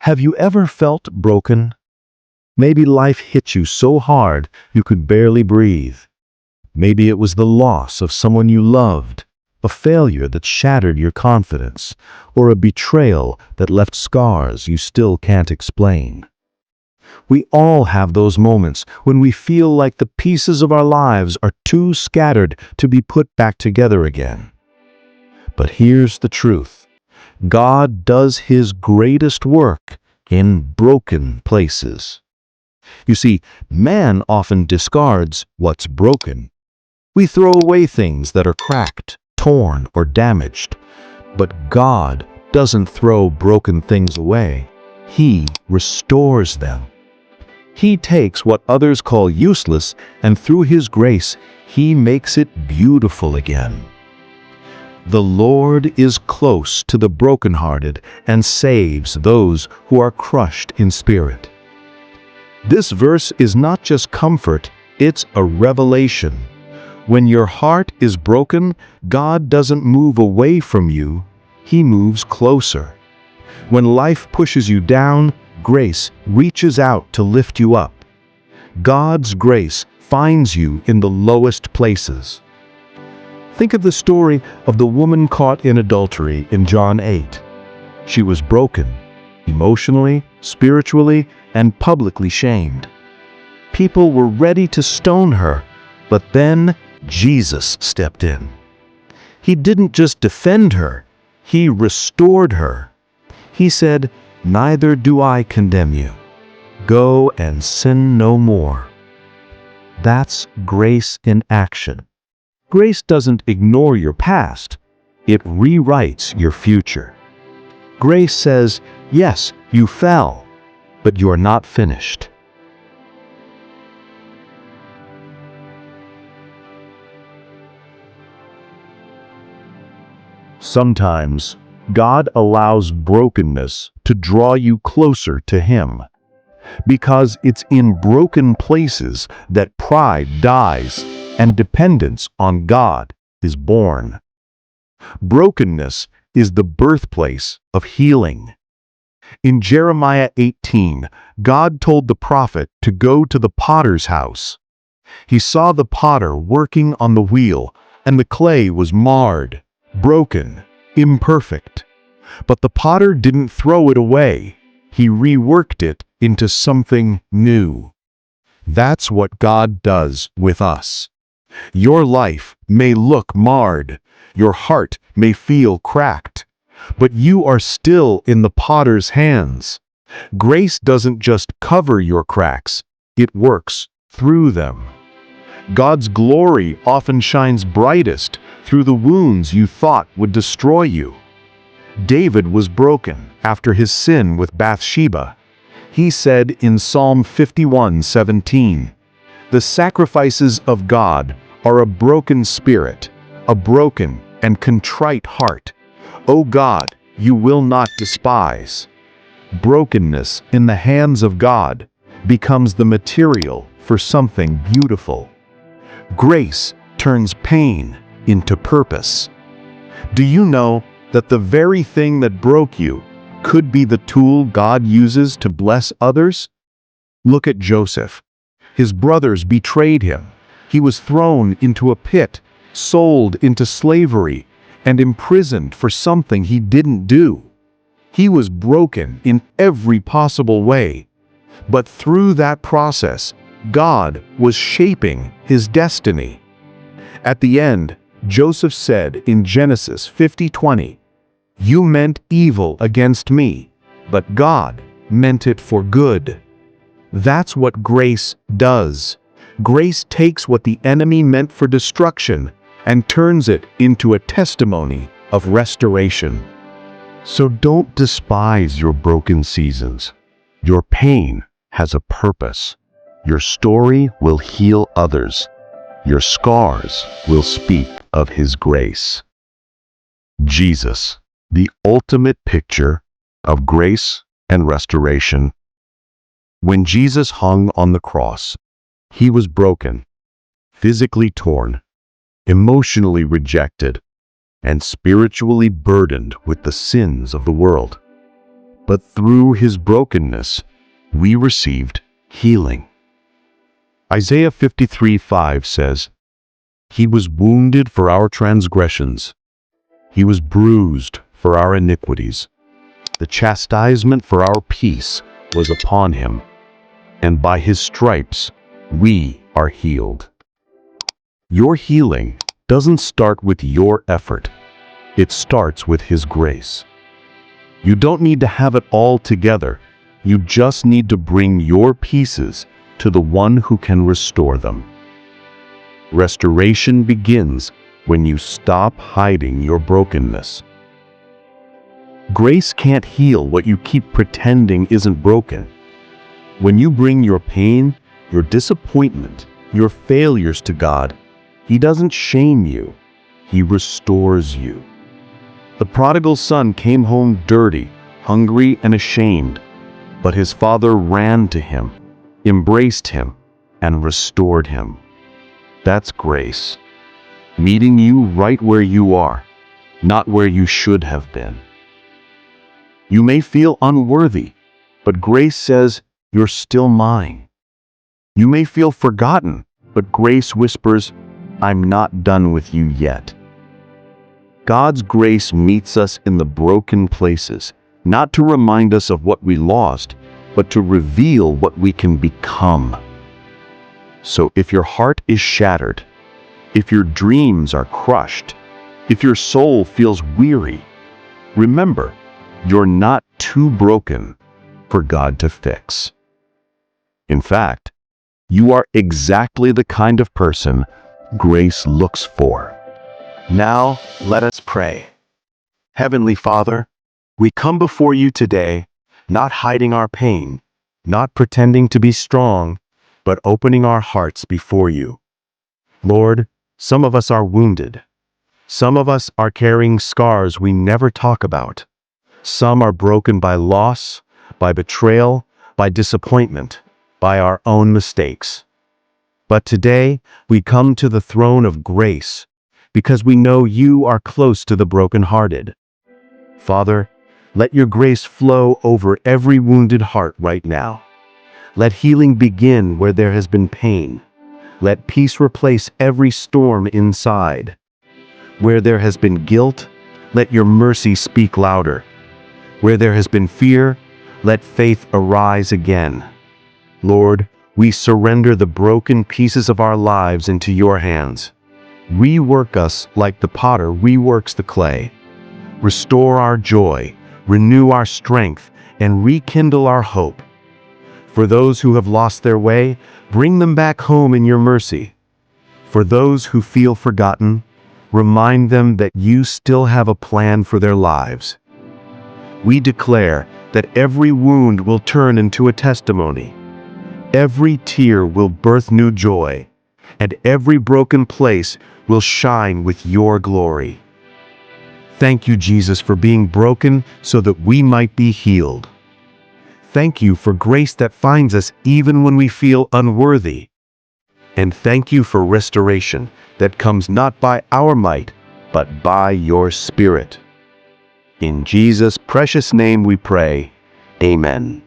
Have you ever felt broken? Maybe life hit you so hard you could barely breathe. Maybe it was the loss of someone you loved, a failure that shattered your confidence, or a betrayal that left scars you still can't explain. We all have those moments when we feel like the pieces of our lives are too scattered to be put back together again. But here's the truth. God does His greatest work in broken places. You see, man often discards what's broken. We throw away things that are cracked, torn, or damaged. But God doesn't throw broken things away. He restores them. He takes what others call useless, and through His grace, He makes it beautiful again. The Lord is close to the brokenhearted and saves those who are crushed in spirit. This verse is not just comfort, it's a revelation. When your heart is broken, God doesn't move away from you, He moves closer. When life pushes you down, grace reaches out to lift you up. God's grace finds you in the lowest places. Think of the story of the woman caught in adultery in John 8. She was broken, emotionally, spiritually, and publicly shamed. People were ready to stone her, but then Jesus stepped in. He didn't just defend her, He restored her. He said, "Neither do I condemn you. Go and sin no more." That's grace in action. Grace doesn't ignore your past, it rewrites your future. Grace says, yes, you fell, but you're not finished. Sometimes, God allows brokenness to draw you closer to Him, because it's in broken places that pride dies and dependence on God is born. Brokenness is the birthplace of healing. In Jeremiah 18, God told the prophet to go to the potter's house. He saw the potter working on the wheel, and the clay was marred, broken, imperfect. But the potter didn't throw it away. He reworked it into something new. That's what God does with us. Your life may look marred, your heart may feel cracked, but you are still in the potter's hands. Grace doesn't just cover your cracks, it works through them. God's glory often shines brightest through the wounds you thought would destroy you. David was broken after his sin with Bathsheba. He said in Psalm 51:17, "The sacrifices of God are a broken spirit, a broken and contrite heart. O God, you will not despise." Brokenness in the hands of God becomes the material for something beautiful. Grace turns pain into purpose. Do you know that the very thing that broke you could be the tool God uses to bless others? Look at Joseph. His brothers betrayed him. He was thrown into a pit, sold into slavery, and imprisoned for something he didn't do. He was broken in every possible way. But through that process, God was shaping his destiny. At the end, Joseph said in Genesis 50:20, "You meant evil against me, but God meant it for good." That's what grace does. Grace takes what the enemy meant for destruction and turns it into a testimony of restoration. So don't despise your broken seasons. Your pain has a purpose. Your story will heal others. Your scars will speak of His grace. Jesus, the ultimate picture of grace and restoration. When Jesus hung on the cross, He was broken, physically torn, emotionally rejected, and spiritually burdened with the sins of the world. but through his brokenness, we received healing. Isaiah 53:5 says, "He was wounded for our transgressions. He was bruised for our iniquities. The chastisement for our peace was upon him, and by his stripes we are healed." Your healing doesn't start with your effort. It starts with his grace. You don't need to have it all together. You just need to bring your pieces to the one who can restore them. Restoration begins when you stop hiding your brokenness. Grace can't heal what you keep pretending isn't broken. When you bring your pain, your disappointment, your failures to God, He doesn't shame you. He restores you. The prodigal son came home dirty, hungry, and ashamed, but his father ran to him, embraced him, and restored him. That's grace, meeting you right where you are, not where you should have been. You may feel unworthy, but grace says, "You're still mine." You may feel forgotten, but grace whispers, "I'm not done with you yet." God's grace meets us in the broken places, not to remind us of what we lost, but to reveal what we can become. So if your heart is shattered, if your dreams are crushed, if your soul feels weary, remember, you're not too broken for God to fix. In fact, you are exactly the kind of person grace looks for. Now, let us pray. Heavenly Father, we come before you today, not hiding our pain, not pretending to be strong, but opening our hearts before you. Lord, some of us are wounded. Some of us are carrying scars we never talk about. Some are broken by loss, by betrayal, by disappointment, by our own mistakes. But today, we come to the throne of grace because we know you are close to the brokenhearted. Father, let your grace flow over every wounded heart right now. Let healing begin where there has been pain. Let peace replace every storm inside. Where there has been guilt, let your mercy speak louder. Where there has been fear, let faith arise again. Lord, we surrender the broken pieces of our lives into your hands. Rework us like the potter reworks the clay. Restore our joy, renew our strength, and rekindle our hope. For those who have lost their way, bring them back home in your mercy. For those who feel forgotten, remind them that you still have a plan for their lives. We declare that every wound will turn into a testimony. Every tear will birth new joy, and every broken place will shine with your glory. Thank you, Jesus, for being broken so that we might be healed. Thank you for grace that finds us even when we feel unworthy. And thank you for restoration that comes not by our might, but by your Spirit. In Jesus' precious name we pray. Amen.